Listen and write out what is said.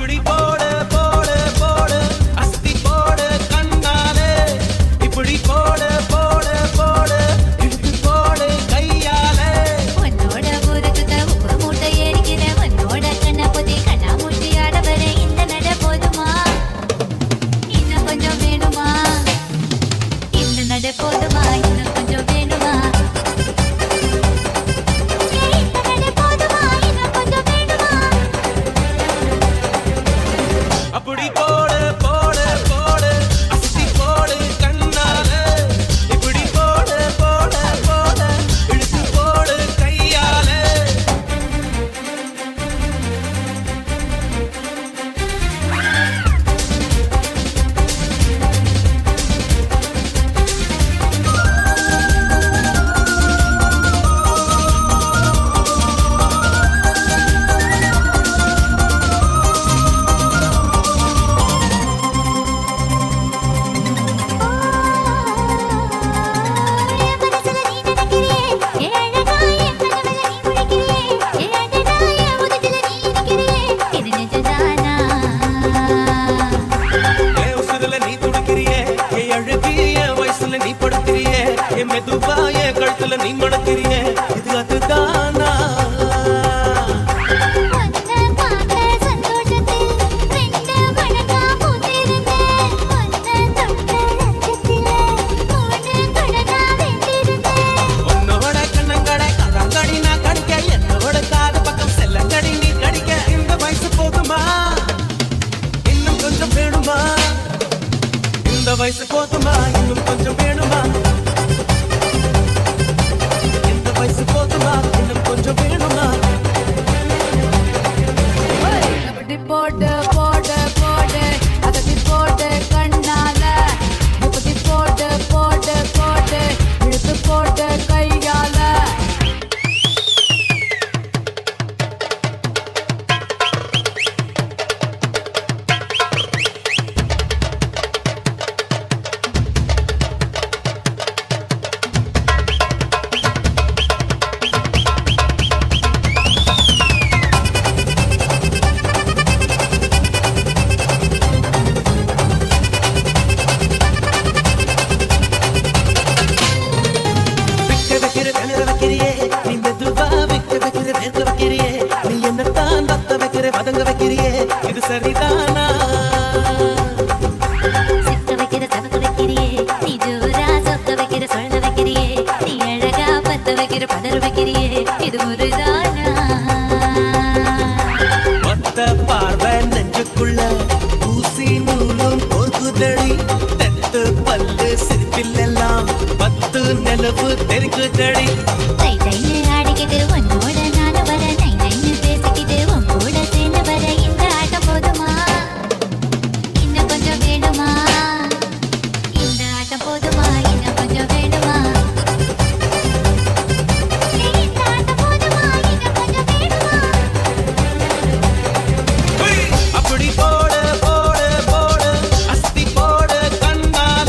இப்படி போடு போடு போடு அஸ்தி போடு கண்ணாலே இப்படி போடு போடு போடு இழுத்து போடு கையாலே உன்னோட ஊருக்கு உப்பு மூட்டை ஏறிக்கிற உன்னோட கண்ண பொதி கண்ணா மூட்டி ஆட வர இந்த நட போதுமா இன்னும் கொஞ்சம் வேணுமா இந்த நட போதுமா இன்னும் கொஞ்சம் வேணுமா அப்படி போடு போடு போடு அஸ்தி போடு கண்ணாலே இப்படி போடு போடு போடு இழுத்து போடு கையாலே என் உசுருல நீ துடிக்கிறியே என் அழகு என் வயசுல நீ படுத்திரியே என் மெதுவா என் கழுத்துல நீ மணக்கிறியே இது அதுதானா உன்னோட கண்ணங்கடை கதாங்கடி நான் கடிக்க என்னோட காது பக்கம் செல்லங்கடி நீ கடிக்க இந்த வயசு போதுமா இன்னும் கொஞ்சம் வேணுமா இந்த வயசு போதுமா இன்னும் கொஞ்சம் வேணுமா இந்த வயசு போதுமா இன்னும் கொஞ்சம் வேணுமா போட்டு போட்டு போட்டு அதட்டி போட்டு கண்ணால இப்படி போட்டு போட்டு போட்டு இழுத்து போட்டு கையால விக்க வைக்கிற கணர வைக்கிறியே நீ மெதுவா விக்க வைக்கிற வேர்க்க வைக்கிறியே நீ என்னத்தான் வத்த வைக்கிற வதங்க வைக்கிறியே இது சரிதானா சிக்க வைக்கிற சவக்க வைக்கிறியே நீ ஜோரா சொக்க வைக்கிற சொல்ல வைக்கிறியே நீ அழகா பத்த வைக்கிற பதற வைக்கிறியே இது ஒரு தானா மொத்த பார்வை நெஞ்சுக்குள்ள ஊசி நூலும் கோர்க்குதடி தெத்து பல்லு சிரிப்பில் எல்லாம் பத்து நிலவு தெரிக்குதடி